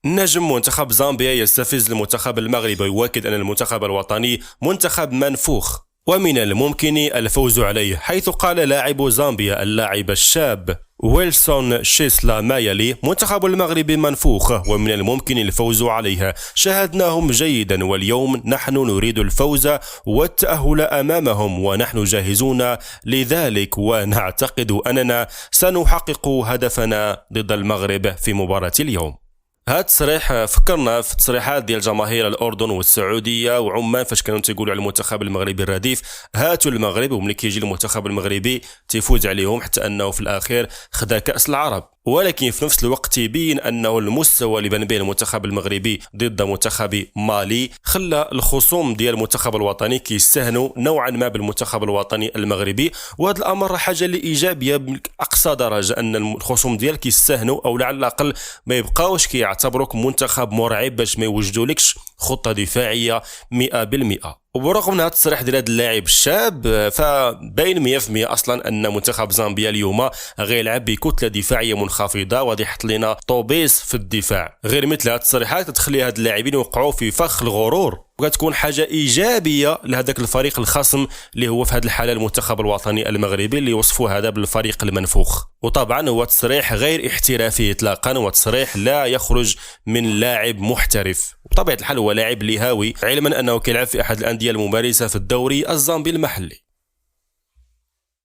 نجم منتخب زامبيا يستفز المنتخب المغربي ويؤكد أن المنتخب الوطني منتخب منفوخ ومن الممكن الفوز عليه، حيث قال لاعب زامبيا اللاعب الشاب ويلسون شيسلا مايلي: منتخب المغرب منفوخ ومن الممكن الفوز عليه، شاهدناهم جيدا واليوم نحن نريد الفوز والتأهل أمامهم ونحن جاهزون لذلك ونعتقد أننا سنحقق هدفنا ضد المغرب في مباراة اليوم. هذا التصريح فكرنا في التصريحات ديال جماهير الأردن والسعودية وعمان فاش كانوا تيقولوا على المنتخب المغربي الرديف هاتوا المغرب، وملي كيجي المنتخب المغربي تيفوز عليهم حتى أنه في الأخير خدا كأس العرب. ولكن في نفس الوقت يبين أنه المستوى اللي بان به المنتخب المغربي ضد منتخب مالي خلى الخصوم ديال المنتخب الوطني كيستهنوا نوعا ما بالمنتخب الوطني المغربي، وهذا الأمر حاجة لإيجابية بأقصى درجة، أن الخصوم ديال كيستهنوا أو على الأقل ما يبقاوش كيعتبروك منتخب مرعب باش ما يوجدولكش خطة دفاعية 100%. وبرغم من هذا التصريح ديال هذا اللاعب الشاب فباين 100% اصلا ان منتخب زامبيا اليوم غيلعب بكتله دفاعيه منخفضه وغادي يحط لنا طوبيس في الدفاع. غير مثل هذه التصريحات تخلي هاد اللاعبين يوقعوا في فخ الغرور، وكتكون حاجه ايجابيه لهذاك الفريق الخصم اللي هو في هذه الحاله المنتخب الوطني المغربي اللي وصفوا هذا بالفريق المنفوخ. وطبعا هو تصريح غير احترافي اطلاقا، وتصريح لا يخرج من لاعب محترف. بطبيعه الحال هو لاعب لهاوي، علما انه كيلعب في احد الانديه الممارسه في الدوري الزامبي المحلي.